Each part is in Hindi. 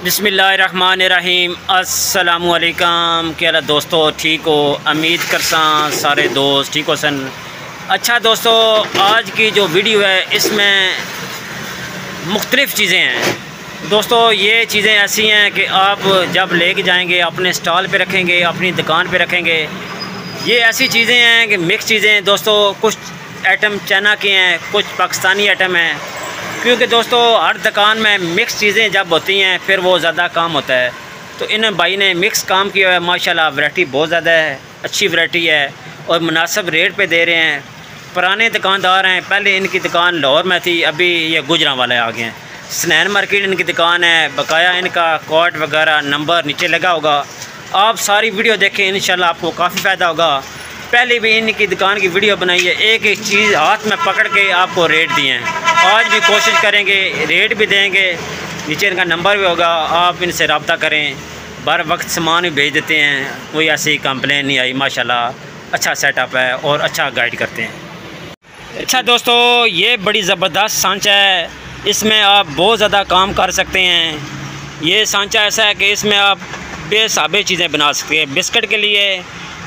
बिस्मिल्लाहिर्रहमानिर्रहीम। अस्सलामुअलैकुम। क्या हाल दोस्तों, ठीक हो? उम्मीद करसा सारे दोस्त ठीक हो सन। अच्छा दोस्तों, आज की जो वीडियो है इसमें मुख्तलिफ़ चीज़ें हैं। दोस्तों ये चीज़ें ऐसी हैं कि आप जब लेके जाएंगे अपने स्टॉल पे रखेंगे, अपनी दुकान पे रखेंगे। ये ऐसी चीज़ें हैं कि मिक्स चीज़ें हैं दोस्तों। कुछ आइटम चाइना के हैं, कुछ पाकिस्तानी आइटम हैं, क्योंकि दोस्तों हर दुकान में मिक्स चीज़ें जब होती हैं फिर वो ज़्यादा काम होता है। तो इन भाई ने मिक्स काम किया है माशाल्लाह। वैरायटी बहुत ज़्यादा है, अच्छी वैरायटी है और मुनासिब रेट पे दे रहे हैं। पुराने दुकानदार हैं, पहले इनकी दुकान लाहौर में थी, अभी ये गुजरांवाला आ गए हैं। स्नैन मार्केट इनकी दुकान है। बकाया इनका कोड वगैरह नंबर नीचे लगा होगा। आप सारी वीडियो देखें, इंशाल्लाह आपको काफ़ी फ़ायदा होगा। पहले भी इनकी दुकान की वीडियो बनाई है, एक एक चीज़ हाथ में पकड़ के आपको रेट दिए हैं। आज भी कोशिश करेंगे, रेट भी देंगे, नीचे इनका नंबर भी होगा, आप इनसे रब्ता करें। बर वक्त सामान भी भेज देते हैं, कोई ऐसी कंप्लेन नहीं आई। माशाल्लाह अच्छा सेटअप है और अच्छा गाइड करते हैं। अच्छा दोस्तों, ये बड़ी ज़बरदस्त सांचा है, इसमें आप बहुत ज़्यादा काम कर सकते हैं। ये सांचा ऐसा है कि इसमें आप बेसाबे चीज़ें बना सकते हैं। बिस्किट के लिए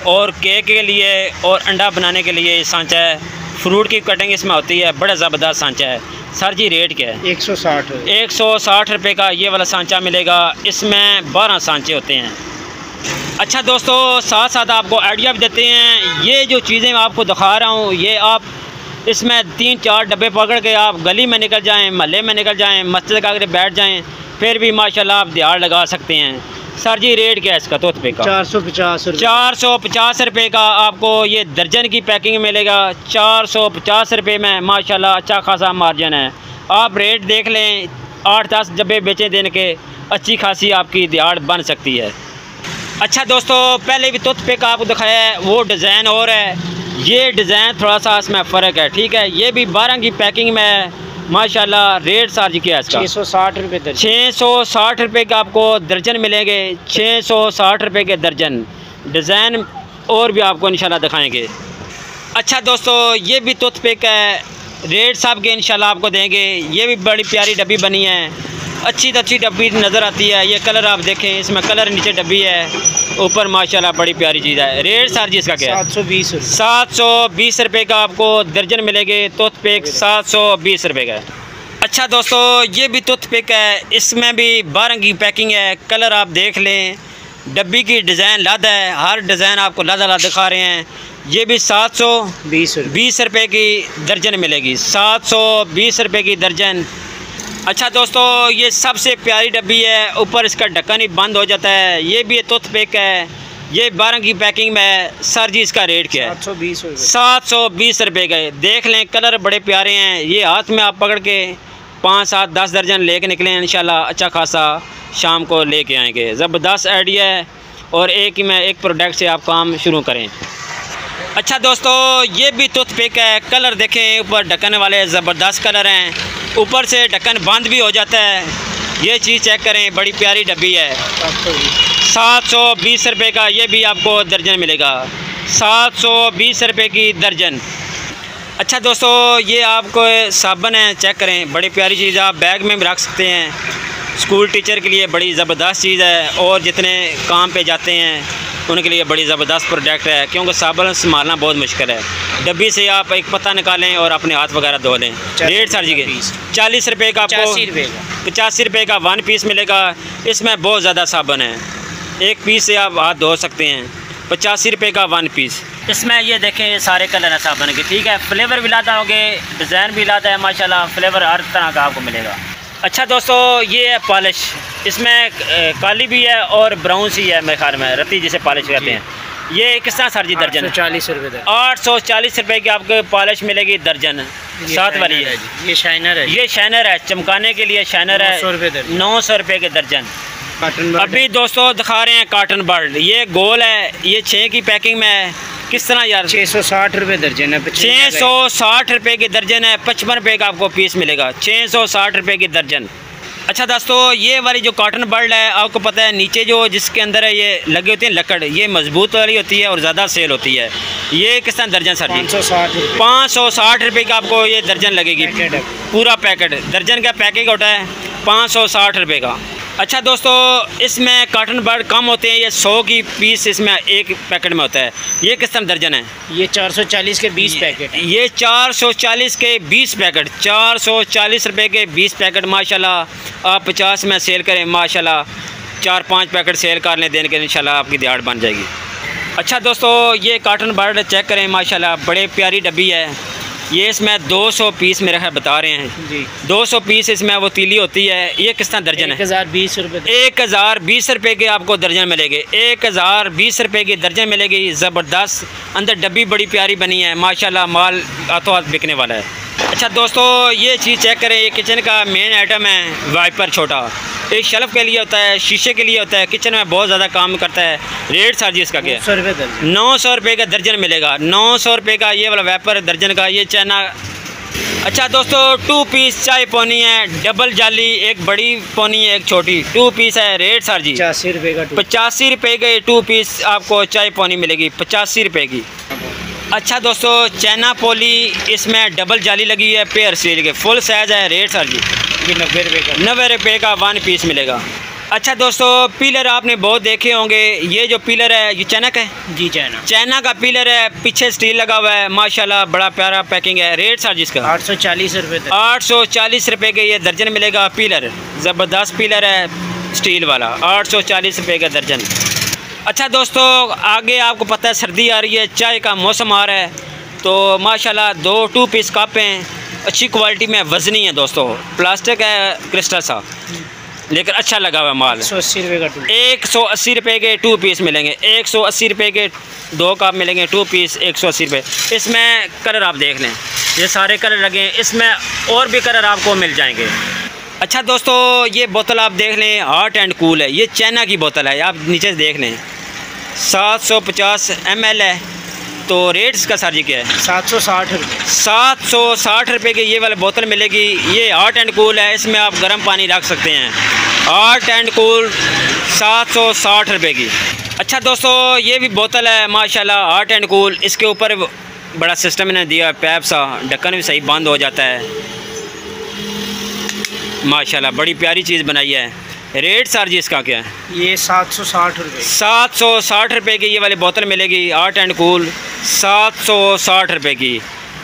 और केक के लिए और अंडा बनाने के लिए ये सांचा है। फ्रूट की कटिंग इसमें होती है। बड़ा ज़बरदस्त सांचा है। सर जी रेट क्या है? 160 रुपये का ये वाला सांचा मिलेगा। इसमें 12 सांचे होते हैं। अच्छा दोस्तों, साथ साथ आपको आइडिया भी देते हैं। ये जो चीज़ें मैं आपको दिखा रहा हूँ, ये आप इसमें 3-4 डब्बे पकड़ के आप गली में निकल जाएँ, महल्ले में निकल जाएँ, मस्जिद के आगे बैठ जाएँ, फिर भी माशाल्लाह आप दिहाड़ लगा सकते हैं। सर जी रेट क्या है इसका? तोतपे का 450 रुपये का आपको ये दर्जन की पैकिंग मिलेगा। 450 रुपये में माशाल्लाह अच्छा खासा मार्जिन है। आप रेट देख लें, 8-10 डब्बे बेचे देने के अच्छी खासी आपकी दिहाड़ बन सकती है। अच्छा दोस्तों, पहले भी तोतपे का आपको दिखाया है, वो डिज़ाइन और है। ये डिज़ाइन थोड़ा सा इसमें फ़र्क है, ठीक है। ये भी 12 की पैकिंग में है माशाल्लाह। रेट चार्ज किया है इसका 660 रुपये दर्जन। 660 रुपये का आपको दर्जन मिलेंगे। 660 रुपये के दर्जन। डिज़ाइन और भी आपको इंशाल्लाह दिखाएंगे। अच्छा दोस्तों, ये भी तोतपे का है, रेट साहब के इंशाल्लाह आपको देंगे। ये भी बड़ी प्यारी डब्बी बनी है, अच्छी अच्छी डब्बी नज़र आती है। ये कलर आप देखें, इसमें कलर नीचे डब्बी है, ऊपर माशाल्लाह बड़ी प्यारी चीज़ है। रेट सर जी इसका क्या है? 720 रुपये का आपको दर्जन मिलेंगे। टूथपिक 720 रुपये का है। अच्छा दोस्तों, ये भी टूथपिक है, इसमें भी 12 की पैकिंग है। कलर आप देख लें, डब्बी की डिज़ाइन लद है, हर डिज़ाइन आपको लद दिखा रहे हैं। ये भी 720 रुपये की दर्जन मिलेगी। 720 रुपये की दर्जन। अच्छा दोस्तों, ये सबसे प्यारी डब्बी है, ऊपर इसका ढक्कन ही बंद हो जाता है। ये भी टूथपिक है, ये 12 की पैकिंग में है। सर जी इसका रेट क्या है? 720 रुपये का। देख लें, कलर बड़े प्यारे हैं। ये हाथ में आप पकड़ के 5, 7, 10 दर्जन लेके निकलें, इंशाल्लाह अच्छा खासा शाम को लेके आएंगे। ज़बरदस्त आइडिया है और एक ही में एक प्रोडक्ट से आप काम शुरू करें। अच्छा दोस्तों, ये भी टूथपिक है, कलर देखें, ऊपर ढक्कन वाले ज़बरदस्त कलर हैं, ऊपर से ढक्कन बंद भी हो जाता है। ये चीज़ चेक करें, बड़ी प्यारी डब्बी है। 720 रुपये का ये भी आपको दर्जन मिलेगा। 720 रुपये की दर्जन। अच्छा दोस्तों, ये आपको साबन है, चेक करें, बड़ी प्यारी चीज़ है, आप बैग में भी रख सकते हैं। स्कूल टीचर के लिए बड़ी ज़बरदस्त चीज़ है और जितने काम पे जाते हैं उनके लिए बड़ी ज़बरदस्त प्रोडक्ट है, क्योंकि साबन संभालना बहुत मुश्किल है। डब्बी से आप एक पत्ता निकालें और अपने हाथ वगैरह धो लें। रेट सर जी के 40 रुपये का, आपको 85 रुपये का 1 पीस मिलेगा। इसमें बहुत ज़्यादा साबन है, एक पीस से आप हाथ धो सकते हैं। 85 रुपये का 1 पीस। इसमें ये देखें, ये सारे कलर हैं साबन के, ठीक है। फ्लेवर भी लाता होंगे, डिज़ाइन भी लाता है माशाल्लाह, फ्लेवर हर तरह का आपको मिलेगा। अच्छा दोस्तों, ये है पॉलिश, इसमें काली भी है और ब्राउन सी है, मेरे ख्याल में रत्ती जिसे पॉलिश कहते हैं। ये किस तरह सर जी दर्जन? 840 रुपये। 840 रुपये की आपको पॉलिश मिलेगी दर्जन। साथ वाली है, ये शाइनर है। ये शाइनर है, चमकाने के लिए शाइनर है। 900 रुपये के दर्जन। अभी दोस्तों दिखा रहे हैं कॉटन बर्ड, ये गोल है, ये 6 की पैकिंग में है। किस तरह यार? 660 रुपये दर्जन है। 660 रुपये की दर्जन है। 55 रुपये का आपको पीस मिलेगा। 660 रुपये की दर्जन। अच्छा दोस्तों, ये वाली जो कॉटन बर्ड है, आपको पता है नीचे जो जिसके अंदर है ये लगे होते हैं लकड़, ये मजबूत वाली होती है और ज़्यादा सेल होती है। ये किस तरह दर्जन सर जी? 560 रुपये का आपको ये दर्जन लगेगी। पूरा पैकेट, दर्जन का पैकेट होता है 560 रुपये का। अच्छा दोस्तों, इसमें कॉटन बर्ड कम होते हैं, ये 100 की पीस इसमें एक पैकेट में होता है। ये किस तरह दर्जन है? ये 440 के 20 पैकेट। ये 440 के 20 पैकेट, 440 रुपए के 20 पैकेट। माशाल्लाह आप 50 में सेल करें, माशाल्लाह 4-5 पैकेट सेल कर लें, देने के इंशाल्लाह आपकी दिहाड़ बन जाएगी। अच्छा दोस्तों, ये कॉटन बर्ड चेक करें, माशाल्लाह बड़े प्यारी डब्बी है। ये इसमें 200 पीस मेरे ख्याल बता रहे हैं जी, 200 पीस इसमें वो तीली होती है। ये किस तरह दर्जन है? 1020 रुपये। 1020 रुपये के आपको दर्जन मिलेंगे, 1020 रुपये की दर्जन मिलेगी। ज़बरदस्त, अंदर डब्बी बड़ी प्यारी बनी है, माशाल्लाह माल हाथों हाथ बिकने वाला है। अच्छा दोस्तों, ये चीज़ चेक करें, ये किचन का मेन आइटम है वाइपर छोटा। एक शेल्फ के लिए होता है, शीशे के लिए होता है, किचन में बहुत ज़्यादा काम करता है। रेट सर जी इसका क्या है? 900 रुपये दर्जन। 900 रुपये का दर्जन मिलेगा, 900 रुपये का ये वाला वाइपर दर्जन का। ये चाइना। अच्छा दोस्तों, 2 पीस चाय पोनी है, डबल जाली, एक बड़ी पोनी है एक छोटी, 2 पीस है। रेट सर जी 85 रुपये का। 85 रुपये के 2 पीस आपको चाय पोनी मिलेगी, 85 रुपये की। अच्छा दोस्तों, चाइना पोली, इसमें डबल जाली लगी है, पेयर स्टील के, फुल साइज़ है। रेट सर जी 90 रुपये का। 90 रुपये का 1 पीस मिलेगा। अच्छा दोस्तों, पीलर आपने बहुत देखे होंगे। ये जो पीलर है ये चाइना का है जी, चाइना का पीलर है, पीछे स्टील लगा हुआ है, माशाल्लाह बड़ा प्यारा पैकिंग है। रेट सर जिसका 840 रुपये। 840 रुपये के ये दर्जन मिलेगा पीलर। ज़बरदस्त पीलर है स्टील वाला, 840 रुपये का दर्जन। अच्छा दोस्तों, आगे आपको पता है सर्दी आ रही है, चाय का मौसम आ रहा है, तो माशाल्लाह 2 पीस कप हैं, अच्छी क्वालिटी में, वज़नी है दोस्तों, प्लास्टिक है क्रिस्टल सा, लेकिन अच्छा लगा हुआ माल। 180 रुपये का 180 रुपये के 2 पीस मिलेंगे, 180 रुपये के 2 कप मिलेंगे, 2 पीस 180 रुपये। इसमें कलर आप देख लें, ये सारे कलर लगे हैं, इसमें और भी कलर आपको मिल जाएंगे। अच्छा दोस्तों, ये बोतल आप देख लें, हॉट एंड कूल है, ये चाइना की बोतल है, आप नीचे से देख लें, 750 ml है। तो रेट इसका सर जी क्या है? 760 रुपये। 760 रुपये की ये वाली बोतल मिलेगी। ये हॉट एंड कूल है, इसमें आप गर्म पानी रख सकते हैं। हॉट एंड कूल 760 रुपये की। अच्छा दोस्तों, ये भी बोतल है माशाल्लाह, हॉट एंड कूल, इसके ऊपर बड़ा सिस्टम इन्हें दिया है, पैप सा, ढक्कन भी सही बंद हो जाता है, माशाल्लाह बड़ी प्यारी चीज़ बनाई है। रेट सर जी इसका क्या है? ये 760 रुपये। 760 रुपये की ये वाली बोतल मिलेगी, हॉट एंड कूल, 760 रुपये की।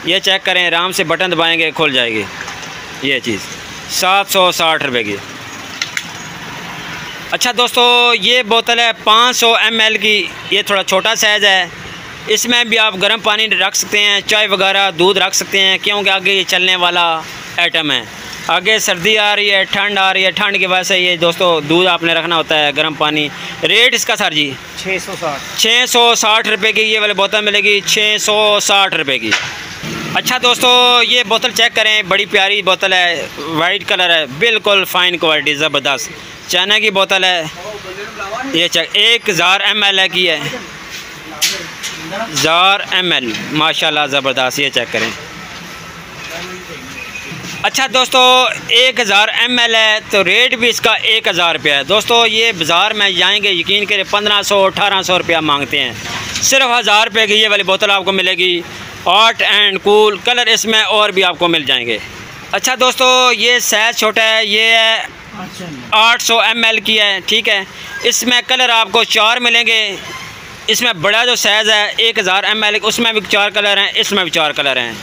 ये चेक करें, आराम से बटन दबाएंगे खुल जाएगी ये चीज़, 760 रुपये की। अच्छा दोस्तों, ये बोतल है 500 ml की, ये थोड़ा छोटा साइज़ है, इसमें भी आप गर्म पानी रख सकते हैं, चाय वगैरह दूध रख सकते हैं, क्योंकि आगे ये चलने वाला आइटम है। आगे सर्दी आ रही है, ठंड आ रही है, ठंड की वजह से ये दोस्तों दूध आपने रखना होता है, गर्म पानी। रेट इसका सर जी 660 रुपये की ये वाली बोतल मिलेगी, 660 रुपये की। अच्छा दोस्तों, ये बोतल चेक करें, बड़ी प्यारी बोतल है, वाइट कलर है, बिल्कुल फ़ाइन क्वालिटी, ज़बरदस्त चाइना की बोतल है। ये चेक 1000 ml की है, 1000 ml, माशाल्लाह ज़बरदस्त। ये चेक करें। अच्छा दोस्तों, 1000 ml है, तो रेट भी इसका 1000 रुपया है। दोस्तों, ये बाज़ार में जाएंगे, यकीन करें 1500-1800 रुपया मांगते हैं, सिर्फ 1000 रुपये की ये वाली बोतल आपको मिलेगी, हॉट एंड कूल। कलर इसमें और भी आपको मिल जाएंगे। अच्छा दोस्तों, ये साइज़ छोटा है, ये है 800 ml की है, ठीक है। इसमें कलर आपको 4 मिलेंगे। इसमें बड़ा जो साइज़ है 1000 ml, उसमें भी 4 कलर हैं, इसमें भी 4 कलर हैं।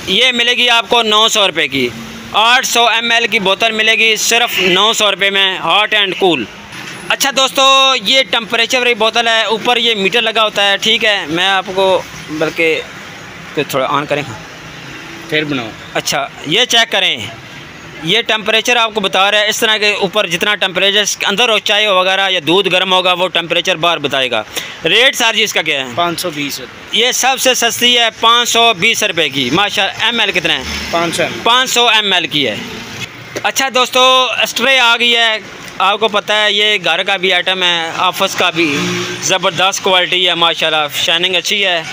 ये मिलेगी आपको 900 रुपये की। 800 ml की बोतल मिलेगी सिर्फ 900 रुपये में, हॉट एंड कूल। अच्छा दोस्तों, ये टेम्परेचर वाली बोतल है, ऊपर ये मीटर लगा होता है, ठीक है। मैं आपको बल्कि थोड़ा ऑन करें फिर बनाओ। अच्छा, ये चेक करें, ये टेम्परेचर आपको बता रहा है, इस तरह के ऊपर जितना टेम्परेचर अंदर हो, चाय वगैरह या दूध गर्म होगा, वो टेम्परेचर बाहर बताएगा। रेट सर जी इसका क्या है? 520 रुपये। ये सबसे सस्ती है, 520 रुपये की। माशाल्लाह, ml कितना है? 500 ml की है। अच्छा दोस्तों, स्ट्रे आ गई है, आपको पता है ये घर का भी आइटम है, ऑफिस का भी, ज़बरदस्त क्वालिटी है माशाल्लाह, शाइनिंग अच्छी है।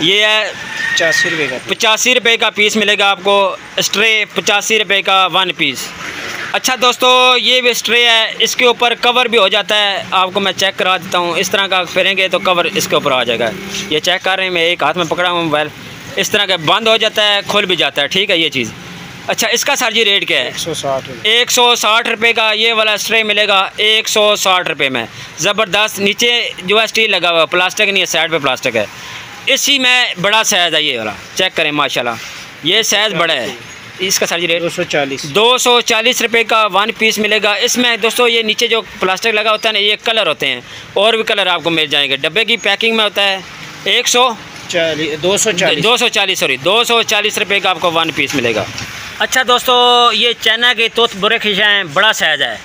ये है 85 रुपये का। 85 रुपये का पीस मिलेगा आपको स्ट्रे, 85 रुपये का 1 पीस। अच्छा दोस्तों, ये भी स्ट्रे है, इसके ऊपर कवर भी हो जाता है, आपको मैं चेक करा देता हूँ। इस तरह का फेरेंगे तो कवर इसके ऊपर आ जाएगा। ये चेक कर रहे हैं, मैं एक हाथ में पकड़ा हुआ मोबाइल, इस तरह का बंद हो जाता है, खुल भी जाता है, ठीक है। ये चीज़ अच्छा, इसका सर जी रेट क्या है? 160 रुपये। 160 रुपये का ये वाला स्ट्रे मिलेगा 160 रुपये में। ज़बरदस्त। नीचे जो है स्टील लगा हुआ है, प्लास्टिक नहीं है, साइड पे प्लास्टिक है। इसी में बड़ा साइज़ है ये वाला, चेक करें माशाल्लाह, ये साइज़ बड़ा है। इसका सर जी रेट 240 रुपये का 1 पीस मिलेगा। इसमें दोस्तों ये नीचे जो प्लास्टिक लगा होता है ना, ये कलर होते हैं, और भी कलर आपको मिल जाएंगे। डब्बे की पैकिंग में होता है 240 रुपये का आपको 1 पीस मिलेगा। अच्छा दोस्तों, ये चाइना के तोत बुरे खिशा हैं, बड़ा साइज़ है।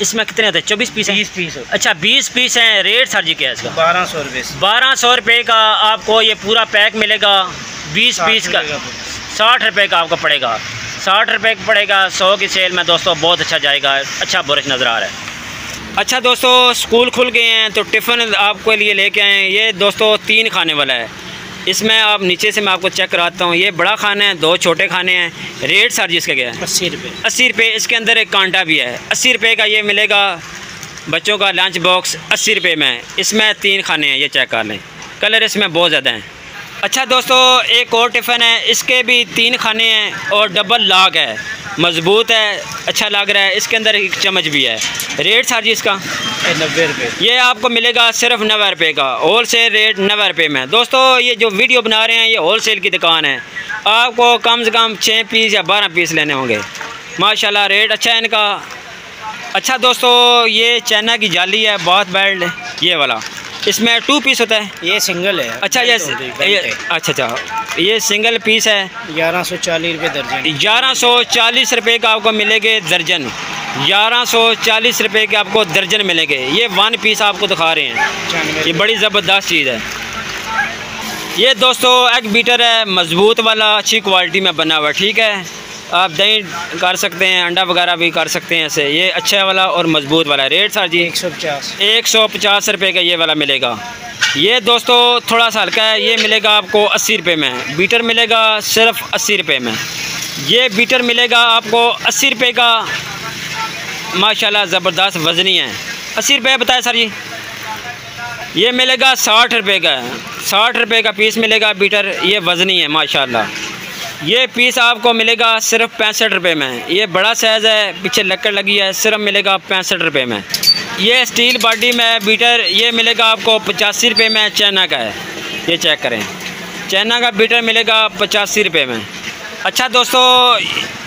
इसमें कितने होते हैं? 24 पीस हैं? 20 पीस। अच्छा, 20 पीस हैं। रेट सर जी क्या है इसका? 1200 रुपये। 1200 रुपये का आपको ये पूरा पैक मिलेगा। 20 पीस का 60 रुपये का आपको पड़ेगा। 60 रुपये का पड़ेगा। 100 की सेल में दोस्तों बहुत अच्छा जाएगा। अच्छा बुरश नज़र आ रहा है। अच्छा दोस्तों, स्कूल खुल गए हैं तो टिफ़िन आपके लिए लेके आए हैं। ये दोस्तों 3 खाने वाला है। इसमें आप नीचे से मैं आपको चेक कराता हूँ। ये बड़ा खाना है, 2 छोटे खाने हैं। रेट सर जी इसका क्या है? 80 रुपये। 80 रुपये। इसके अंदर एक कांटा भी है। 80 रुपये का ये मिलेगा। बच्चों का लंच बॉक्स 80 रुपये में। इसमें 3 खाने हैं, ये चेक कर लें। कलर इसमें बहुत ज़्यादा हैं। अच्छा दोस्तों, एक और टिफ़िन है, इसके भी 3 खाने हैं और डबल लॉक है, मज़बूत है, अच्छा लग रहा है। इसके अंदर एक चम्मच भी है। रेट सर जी इसका 90 रुपये। ये आपको मिलेगा सिर्फ 90 रुपये का। होल सेल रेट 90 रुपये में। दोस्तों, ये जो वीडियो बना रहे हैं ये होल सेल की दुकान है। आपको कम से कम 6 पीस या 12 पीस लेने होंगे। माशाल्लाह रेट अच्छा है इनका। अच्छा दोस्तों, ये चाइना की जाली है, बाथ बेल्ट, ये वाला। इसमें 2 पीस होता है। ये सिंगल है। अच्छा, ये अच्छा, ये सिंगल पीस है। 1140 रुपये दर्जन। 1140 रुपये का आपको मिलेंगे दर्जन। 1140 रुपये के आपको दर्जन मिलेंगे। ये 1 पीस आपको दिखा रहे हैं। ये बड़ी ज़बरदस्त चीज़ है। ये दोस्तों एग बीटर है, मज़बूत वाला, अच्छी क्वालिटी में बना हुआ। ठीक है, आप दही कर सकते हैं, अंडा वगैरह भी कर सकते हैं ऐसे। ये अच्छा वाला और मज़बूत वाला। रेट सर जी 150 रुपये का ये वाला मिलेगा। ये दोस्तों थोड़ा सा हल्का है, ये मिलेगा आपको 80 रुपये में। बीटर मिलेगा सिर्फ 80 रुपये में। ये बीटर मिलेगा आपको 80 रुपये का। माशाल्लाह ज़बरदस्त वज़नी है। 80 रुपये बताए सर जी। ये मिलेगा 60 रुपये का। 60 रुपये का पीस मिलेगा बीटर। ये वज़नी है माशाल्लाह। ये पीस आपको मिलेगा सिर्फ 65 रुपये में। ये बड़ा साइज़ है, पीछे लक्कड़ लगी है, सिर्फ मिलेगा 65 रुपये में। ये स्टील बॉडी में बीटर, ये मिलेगा आपको 85 रुपये में। चाइना का है, ये चेक करें। चाइना का बीटर मिलेगा 85 रुपये में। अच्छा दोस्तों,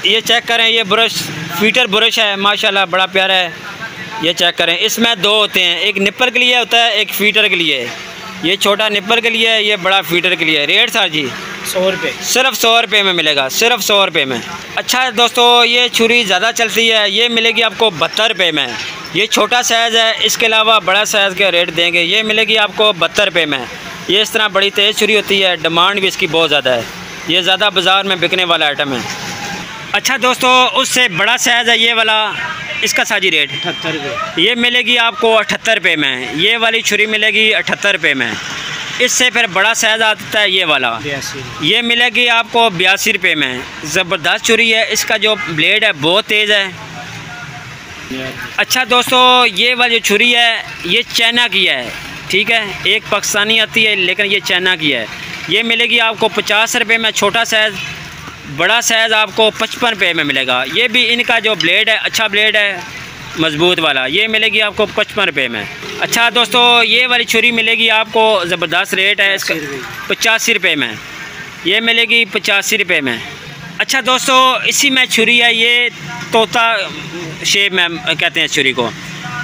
ये चेक करें, ये ब्रश फीटर ब्रश है, माशाल्लाह बड़ा प्यारा है। ये चेक करें, इसमें 2 होते हैं, एक निप्पर के लिए होता है, एक फीटर के लिए। ये छोटा निप्पर के लिए है, ये बड़ा फीटर के लिए। रेट सर जी 100 रुपये। सिर्फ 100 रुपये में मिलेगा, सिर्फ 100 रुपये में। अच्छा दोस्तों, ये छुरी ज़्यादा चलती है, ये मिलेगी आपको 72 रुपये में। ये छोटा साइज़ है, इसके अलावा बड़ा साइज़ का रेट देंगे। ये मिलेगी आपको 72 रुपये में। ये इस तरह बड़ी तेज़ छुरी होती है, डिमांड भी इसकी बहुत ज़्यादा है। ये ज़्यादा बाज़ार में बिकने वाला आइटम है। अच्छा दोस्तों, उससे बड़ा साइज़ है ये वाला, इसका साजी रेट 78 रुपये। ये मिलेगी आपको 78 रुपये में। ये वाली छुरी मिलेगी 78 रुपये में। इससे फिर बड़ा साइज़ आता है ये वाला, ये मिलेगी आपको 82 रुपये में। ज़बरदस्त छुरी है, इसका जो ब्लेड है बहुत तेज़ है। अच्छा दोस्तों, ये वाली जो छुरी है ये चाइना की है। ठीक है, एक पाकिस्तानी आती है लेकिन ये चाइना की है। ये मिलेगी आपको 50 रुपये में छोटा साइज़। बड़ा साइज़ आपको 55 रुपये में मिलेगा। ये भी इनका जो ब्लेड है अच्छा ब्लेड है, मज़बूत वाला। ये मिलेगी आपको 55 रुपये में। अच्छा दोस्तों, ये वाली छुरी मिलेगी आपको, ज़बरदस्त रेट है इसका, 85 रुपये में। ये मिलेगी 85 रुपये में। अच्छा दोस्तों, इसी में छुरी है, ये तोता शेप में कहते हैं छुरी को।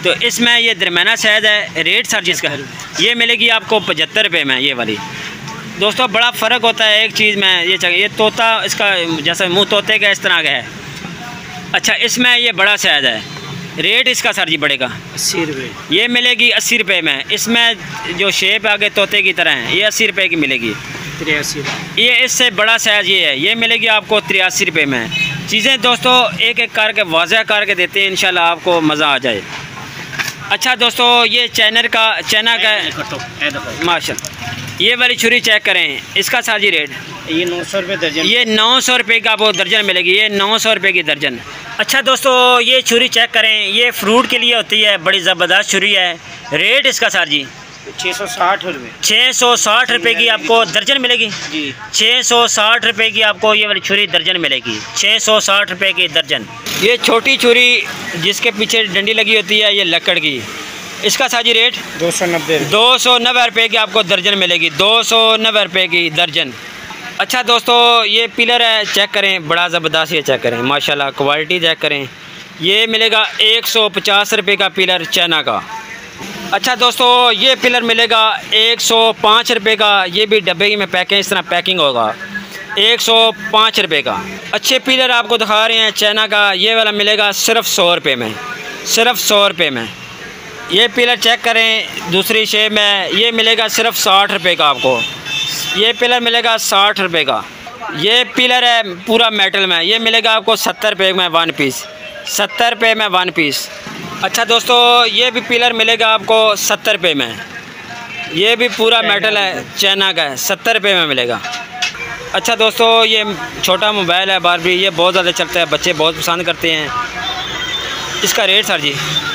तो इसमें ये दरमियाना साइज़ है। रेट सर जिसका ये मिलेगी आपको 75 रुपये में। ये वाली दोस्तों बड़ा फ़र्क होता है एक चीज़ में। ये तोता, इसका जैसे मुंह तोते का इस तरह का है। अच्छा, इसमें ये बड़ा साइज़ है। रेट इसका सर जी बढ़ेगा 80 रुपये। ये मिलेगी 80 रुपये में। इसमें जो शेप आगे तोते की तरह है, ये 80 रुपये की मिलेगी। 83। ये इससे बड़ा साइज़ ये है, ये मिलेगी आपको 83 रुपये में। चीज़ें दोस्तों एक एक करके वाज़ह करके देते हैं, इंशाल्लाह आपको मज़ा आ जाए। अच्छा दोस्तों, ये चाइना का माशाल्लाह, ये वाली छुरी चेक करें, इसका साजी रेट ये 900 रुपये दर्जन। ये 900 रुपये का आपको दर्जन मिलेगी। ये 900 रुपये की दर्जन। अच्छा दोस्तों, ये छुरी चेक करें, ये फ्रूट के लिए होती है, बड़ी ज़बरदस्त छुरी है। रेट इसका सर जी 660 रुपये। 660 रुपये की आपको दर्जन मिलेगी जी। 660 रुपये की आपको ये वाली छुरी दर्जन मिलेगी। 660 रुपये की दर्जन। ये छोटी छुरी जिसके पीछे डंडी लगी होती है, ये लकड़ की, इसका साजी रेट 290 रुपये की आपको दर्जन मिलेगी। 290 रुपये की दर्जन। अच्छा दोस्तों, ये पिलर है, चेक करें, बड़ा ज़बरदस्त। ये चेक करें, माशाल्लाह क्वालिटी चेक करें। ये मिलेगा 150 रुपये का पिलर चाइना का। अच्छा दोस्तों, ये पिलर मिलेगा 105 रुपये का। ये भी डब्बे में पैकिंग, इस तरह पैकिंग होगा। 105 रुपये का। अच्छे पिलर आपको दिखा रहे हैं चाइना का। ये वाला मिलेगा सिर्फ 100 रुपये में, सिर्फ 100 रुपये में। ये पिलर चेक करें दूसरी शेप में, ये मिलेगा सिर्फ 60 रुपये का आपको। ये पिलर मिलेगा 60 रुपये का। ये पिलर है पूरा मेटल में, ये मिलेगा आपको 70 रुपये में 1 पीस। 70 रुपये में 1 पीस। अच्छा दोस्तों, ये भी पिलर मिलेगा आपको 70 रुपये में। ये भी पूरा मेटल है, चाइना का है, 70 रुपये में मिलेगा। अच्छा दोस्तों, ये छोटा मोबाइल है बारबी, ये बहुत ज़्यादा चलता है, बच्चे बहुत पसंद करते हैं। इसका रेट सर जी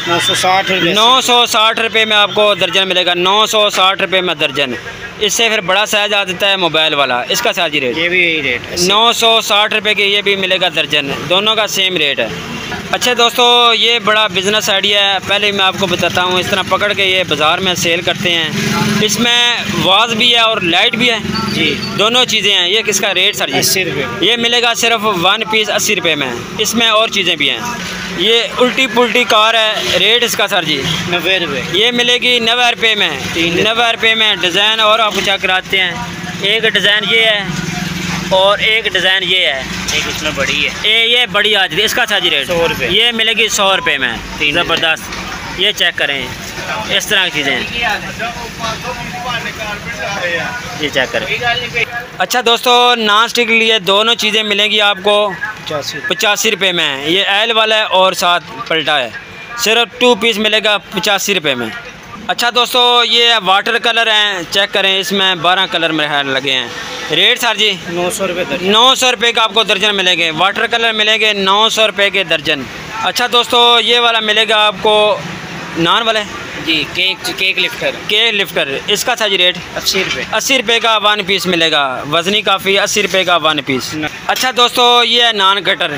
960 रुपये। 960 रुपये में आपको दर्जन मिलेगा। 960 रुपये में दर्जन। इससे फिर बड़ा साइज आ जाता है मोबाइल वाला। इसका साजी रेट ये भी यही रेट है, 960 रुपये की। ये भी मिलेगा दर्जन, दोनों का सेम रेट है। अच्छा दोस्तों, ये बड़ा बिज़नेस आइडिया है, पहले मैं आपको बताता हूँ। इस तरह पकड़ के ये बाज़ार में सेल करते हैं। इसमें वाज भी है और लाइट भी है जी, दोनों चीज़ें हैं। ये किसका रेट सर जी? 80 रुपये। ये मिलेगा सिर्फ 1 पीस 80 रुपये में। इसमें और चीज़ें भी हैं। ये उल्टी पुल्टी कार है, रेट इसका सर जी 90 रुपये। ये मिलेगी 90 रुपये में। 90 रुपये में डिज़ाइन और आपको चेक कराते हैं। एक डिज़ाइन ये है और एक डिज़ाइन ये है, एक इसमें बड़ी है। ये बड़ी आ जाती है। इसका साजी रेट 100 रुपये। ये मिलेगी 100 रुपये में। ज़बरदस्त। ये चेक करें, इस तरह की चीज़ें ये चेक करें। अच्छा दोस्तों, नॉन स्टिक के लिए दोनों चीज़ें मिलेंगी आपको 85 रुपये में। ये एल वाला है और साथ पलटा है, सिर्फ 2 पीस मिलेगा 85 रुपये में। अच्छा दोस्तों, ये वाटर कलर हैं, चेक करें, इसमें 12 कलर में लगे हैं। रेट सर जी 900 रुपये दर्जन। 900 रुपये का आपको दर्जन मिलेंगे। वाटर कलर मिलेंगे 900 रुपये के दर्जन। अच्छा दोस्तों, ये वाला मिलेगा आपको नान वाले जी, केक लिफ्टर। इसका साजी रेट 80 रुपये। 80 रुपये का 1 पीस मिलेगा। वज़नी काफ़ी, 80 रुपये का 1 पीस। अच्छा दोस्तों, ये है नान कटर,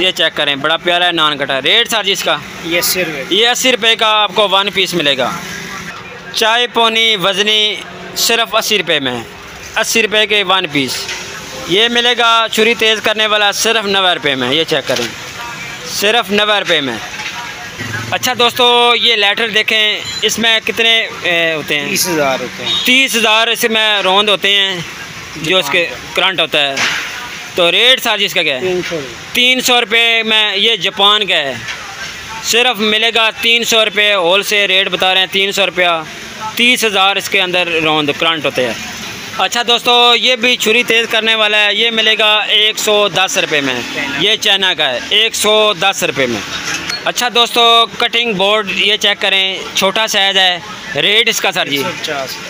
ये चेक करें, बड़ा प्यारा है नान कटर। रेट सर जी इसका ये 80 रुपये। ये 80 रुपये का आपको 1 पीस मिलेगा। चाय पोनी वज़नी सिर्फ 80 रुपये में, 80 रुपये के 1 पीस। ये मिलेगा छुरी तेज़ करने वाला सिर्फ 90 रुपये में। ये चेक करें, सिर्फ 90 रुपये में। अच्छा दोस्तों, ये लेटर देखें, इसमें कितने होते हैं? 30,000 रुपये। 30,000 इसमें रौंद होते हैं जो इसके करंट होता है। तो रेट साजी इसका क्या है? 300 रुपये में। ये जापान का है, सिर्फ मिलेगा 300 रुपये। होल से रेट बता रहे हैं 300 रुपया। 30,000 इसके अंदर रौंद करंट होते हैं। अच्छा दोस्तों, ये भी छुरी तेज़ करने वाला है, ये मिलेगा 110 रुपये में। ये चाइना का है, 110 रुपये में। अच्छा दोस्तों, कटिंग बोर्ड ये चेक करें, छोटा साइज़ है। रेट इसका सर जी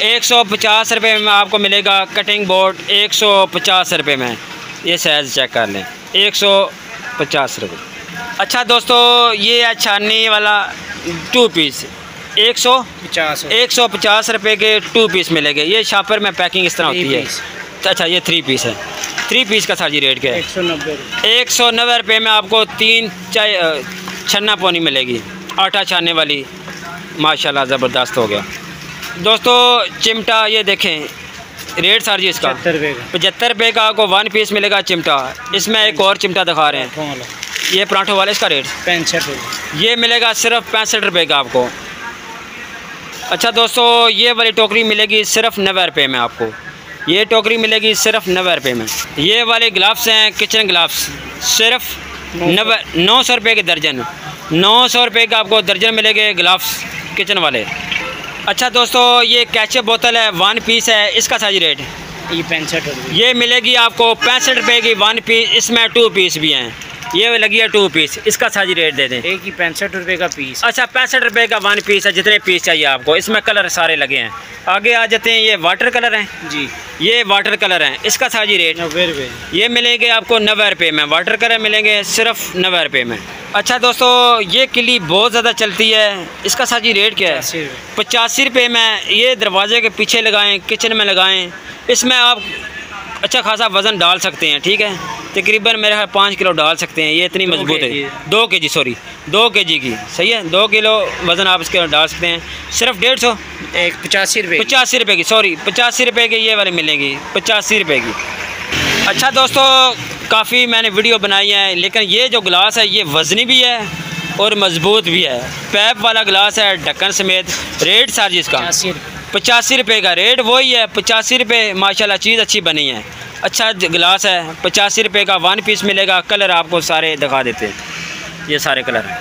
150 रुपये में आपको मिलेगा कटिंग बोर्ड, 150 रुपये में। ये साइज़ चेक कर लें, 150 रुपये। अच्छा दोस्तों, ये है छाननी वाला 2 पीस, 150 रुपये के 2 पीस मिलेंगे। ये शापर में पैकिंग इस तरह होती है। अच्छा, ये 3 पीस है। 3 पीस का सर जी रेट क्या है? 190 रुपये में आपको 3 छन्ना पोनी मिलेगी, आटा छानने वाली। माशाल्लाह ज़बरदस्त हो गया। दोस्तों, चिमटा ये देखें, रेट सर जी इसका 75 रुपये का आपको 1 पीस मिलेगा चिमटा। इसमें एक और चिमटा दिखा रहे हैं, ये पराठों वाले, इसका रेट 65 रुपये। ये मिलेगा सिर्फ 65 रुपये का आपको। अच्छा दोस्तों, ये वाली टोकरी मिलेगी सिर्फ 90 रुपये में आपको। ये टोकरी मिलेगी सिर्फ 90 रुपये में। ये वाले ग्लव्स हैं, किचन ग्लव्स, सिर्फ 900 रुपये के दर्जन। 900 रुपये का आपको दर्जन मिलेंगे ग्लव्स किचन वाले। अच्छा दोस्तों, ये केचप बोतल है, 1 पीस है। इसका साइज रेट ये 65 रुपये। ये मिलेगी आपको 65 रुपये की 1 पीस। इसमें 2 पीस भी हैं। ये लगी है 2 पीस, इसका साजी रेट दे दें। एक ही 65 रुपये का पीस। अच्छा 65 रुपये का 1 पीस है, जितने पीस चाहिए आपको। इसमें कलर सारे लगे हैं। आगे आ जाते हैं, ये वाटर कलर हैं जी, ये वाटर कलर हैं। इसका साजी रेट 90 रुपये। ये मिलेंगे आपको 90 रुपये में। वाटर कलर मिलेंगे सिर्फ 90 रुपये में। अच्छा दोस्तों, ये किली बहुत ज़्यादा चलती है, इसका साजी रेट क्या है? 85 रुपये में। ये दरवाजे के पीछे लगाएं, किचन में लगाएं, इसमें आप अच्छा खासा वज़न डाल सकते हैं। ठीक है, तकरीबन मेरे ख्याल 5 किलो डाल सकते हैं। ये इतनी मजबूत है। 2 kg, सॉरी 2 kg की, सही है। 2 किलो वज़न आप इसके डाल सकते हैं। सिर्फ 150, एक 85 रुपये। 85 रुपये की, सॉरी 85 रुपये की ये वाली मिलेंगी, 85 रुपये की। अच्छा दोस्तों, काफ़ी मैंने वीडियो बनाई है, लेकिन ये जो गिलास है ये वज़नी भी है और मजबूत भी है। पैप वाला गिलास है, ढक्कन समेत। रेट सर जी इसका 85 रुपये का रेट वही है, 85 रुपये। माशाल्लाह चीज़ अच्छी बनी है, अच्छा गिलास है। 85 रुपये का 1 पीस मिलेगा। कलर आपको सारे दिखा देते हैं, ये सारे कलर हैं।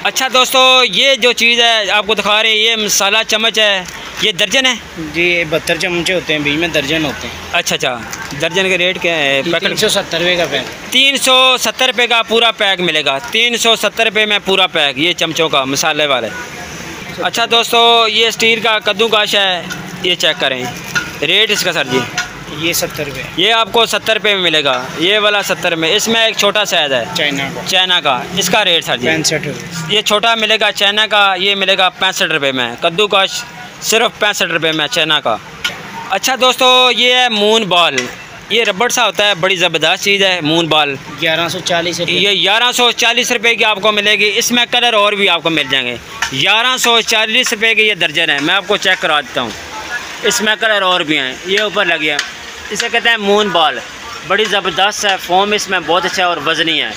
अच्छा दोस्तों, ये जो चीज़ है आपको दिखा रहे हैं, ये मसाला चम्मच है, ये दर्जन है जी। 72 चम्मचे होते हैं, बीच में दर्जन होते हैं। अच्छा, दर्जन का रेट क्या है? 370 रुपये का पैक। 370 रुपये का पूरा पैक मिलेगा। 370 रुपये में पूरा पैक, ये चमचों का मसाले वाले। अच्छा दोस्तों, ये स्टील का कद्दूकाश है, ये चेक करें। रेट इसका सर जी ये 70 रुपये। ये आपको 70 रुपये में मिलेगा। ये वाला 70 में। इसमें एक छोटा साइज है चाइना का, इसका रेट सर जी 65 रुपये। ये छोटा मिलेगा चाइना का, ये मिलेगा 65 रुपये में। कद्दूकाश सिर्फ 65 रुपये में चाइना का। अच्छा दोस्तों, ये है मून बॉल, ये रबड़ सा होता है, बड़ी ज़बरदस्त चीज़ है मून बॉल। 1140 रुपये। ये 1140 रुपये की आपको मिलेगी। इसमें कलर और भी आपको मिल जाएंगे। 1140 रुपये की ये दर्जन है। मैं आपको चेक करा देता हूँ, इसमें कलर और भी हैं। ये ऊपर लगे हैं, इसे कहते हैं मून बॉल। बड़ी ज़बरदस्त है, फोम इसमें बहुत अच्छा है और वज़नी है।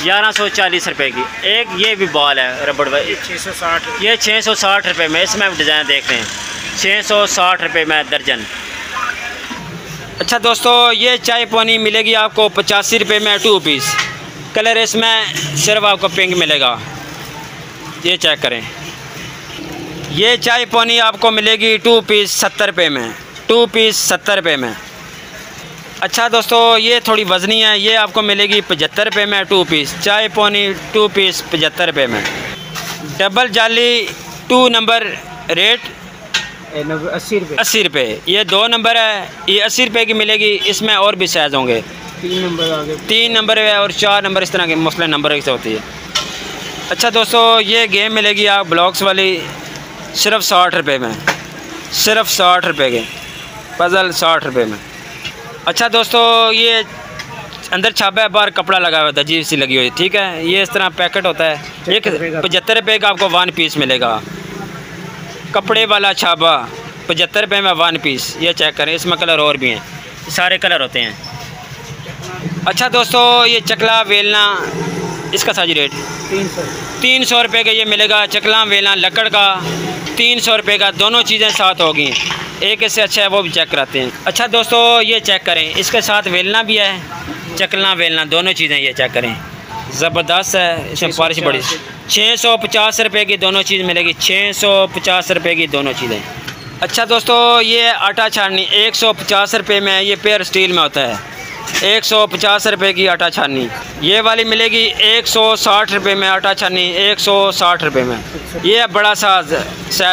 1140 रुपये की। एक ये भी बॉल है रबड़ वाली, 660। ये 660 रुपये में। इसमें डिज़ाइन देख रहे हैं, 660 रुपये में दर्जन। अच्छा दोस्तों, ये चाय पानी मिलेगी आपको 85 रुपये में 2 पीस। कलर इसमें सिर्फ आपको पिंक मिलेगा, ये चेक करें। ये चाय पानी आपको मिलेगी 2 पीस 70 रुपये में। 2 पीस 70 रुपये में। अच्छा दोस्तों, ये थोड़ी वज़नी है, ये आपको मिलेगी 75 रुपये में 2 पीस। चाय पानी 2 पीस 75 रुपये में। डबल जाली 2 नंबर रेट 80 रुपये। 80 रुपये। ये 2 नंबर है, ये 80 रुपये की मिलेगी। इसमें और भी साइज़ होंगे, 3 नंबर आगे, 3 नंबर है और 4 नंबर, इस तरह के मुख्तलिफ नंबर से होती है। अच्छा दोस्तों, ये गेम मिलेगी आप ब्लॉक्स वाली सिर्फ 60 रुपये में। सिर्फ 60 रुपये के पज़ल 60 रुपये में। अच्छा दोस्तों, ये अंदर छापा है, बाहर कपड़ा लगा हुआ था, अजीब सी लगी हुई। ठीक है, ये इस तरह पैकेट होता है। एक 75 रुपये का आपको 1 पीस मिलेगा। कपड़े वाला छापा 75 रुपये में 1 पीस। ये चेक करें, इसमें कलर और भी हैं, सारे कलर होते हैं। अच्छा दोस्तों, ये चकला वेलना, इसका साजी रेट 300 रुपये का ये मिलेगा। चकला वेलना लकड़ का 300 रुपये का। दोनों चीज़ें साथ होगी, एक इससे अच्छा है वो भी चेक कराते हैं। अच्छा दोस्तों, ये चेक करें, इसके साथ वेलना भी है, चकला वेलना, दोनों चीज़ें ये चेक करें, ज़बरदस्त है। इसमें पॉलिश बड़ी। 650 रुपये की दोनों चीज़ मिलेगी। 650 रुपये की दोनों चीज़ें। अच्छा दोस्तों, ये आटा छाननी 150 रुपये में। ये पेयर स्टील में होता है, 150 रुपये की आटा छाननी। ये वाली मिलेगी 160 रुपये में आटा छाननी, 160 रुपये में। ये बड़ा साइज़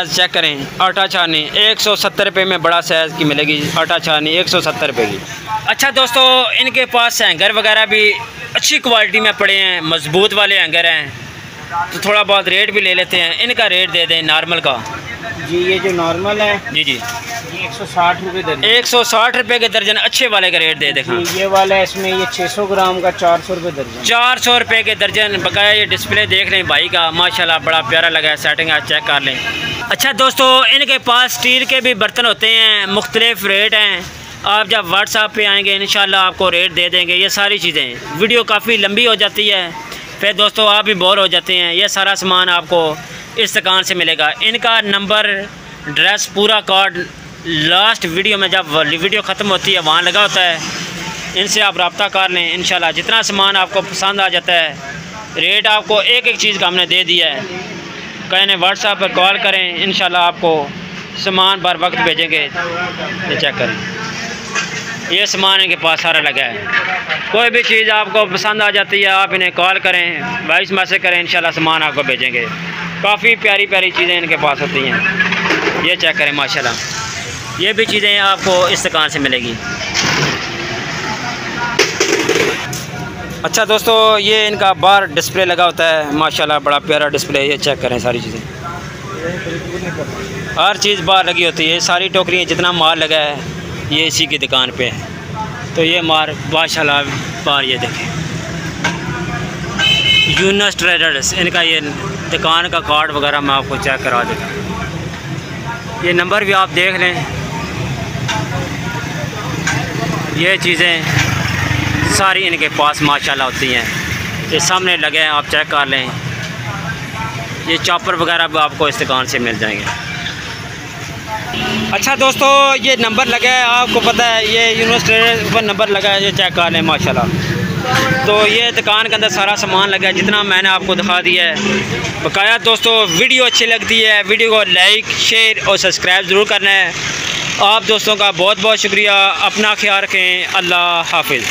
चेक करें, आटा छाननी 170 रुपये में बड़ा साइज़ की मिलेगी आटा छाननी, 170 रुपये की। अच्छा दोस्तों, इनके पास हैंगर वगैरह भी अच्छी क्वालिटी में पड़े हैं, मजबूत वाले हैंगर हैं, तो थोड़ा बहुत रेट भी ले लेते हैं। इनका रेट दे दें नॉर्मल का जी। ये जो नॉर्मल है जी, ये 160 रुपये दर्जन। 160 रुपये के दर्जन। अच्छे वाले का रेट दे दें। ये वाला है, इसमें ये 600 ग्राम का 400 रुपये दर्जन। 400 रुपये के दर्जन। बकाया ये डिस्प्ले देख लें भाई का, माशाल्लाह बड़ा प्यारा लगा है। सेटिंग आप चेक कर लें। अच्छा दोस्तों, इनके पास स्टील के भी बर्तन होते हैं, मुख्तलिफ रेट हैं। आप जब व्हाट्सएप पे आएंगे इंशाल्लाह आपको रेट दे देंगे। ये सारी चीज़ें, वीडियो काफ़ी लंबी हो जाती है, फिर दोस्तों आप भी बोर हो जाते हैं। ये सारा सामान आपको इस दुकान से मिलेगा। इनका नंबर, ड्रेस, पूरा कार्ड लास्ट वीडियो में जब वीडियो ख़त्म होती है वहाँ लगा होता है। इनसे आप रब्ता कर लें, इंशाल्लाह जितना सामान आपको पसंद आ जाता है। रेट आपको एक एक चीज़ का हमने दे दिया है। कहने व्हाट्सएप पर कॉल करें, इंशाल्लाह आपको सामान बर वक्त भेजेंगे। ये चेक करें। ये सामान इनके पास सारा लगा है। कोई भी चीज़ आपको पसंद आ जाती है आप इन्हें कॉल करें, वॉइस मैसेज करें, इंशाल्लाह सामान आपको भेजेंगे। काफ़ी प्यारी प्यारी चीज़ें इनके पास होती हैं। ये चेक करें माशाल्लाह, ये भी चीज़ें आपको इस दुकान से मिलेगी। अच्छा दोस्तों, ये इनका बाहर डिस्प्ले लगा होता है माशाल्लाह, बड़ा प्यारा डिस्प्ले। ये चेक करें सारी चीज़ें, हर चीज़ बाहर लगी होती है। सारी टोकरियाँ जितना माल लगा है ये इसी की दुकान पे है। तो ये माल माशाल्लाह बाहर ये देखें, यूनस ट्रेडर्स, इनका ये दुकान का कार्ड वगैरह मैं आपको चेक करा देता हूँ। ये नंबर भी आप देख लें। ये चीज़ें सारी इनके पास माशाल्लाह होती हैं। ये सामने लगे हैं, आप चेक कर लें। ये चॉपर वगैरह भी आपको इस दुकान से मिल जाएंगे। अच्छा दोस्तों, ये नंबर लगा है, आपको पता है ये यूनिवर्सिटी पर नंबर लगा है, ये चेक कर लें माशाल्लाह। तो ये दुकान के अंदर सारा सामान लगा है जितना मैंने आपको दिखा दिया है बकाया। दोस्तों वीडियो अच्छी लगती है, वीडियो को लाइक शेयर और सब्सक्राइब ज़रूर करना है। आप दोस्तों का बहुत बहुत शुक्रिया। अपना ख्याल रखें। अल्लाह हाफिज़।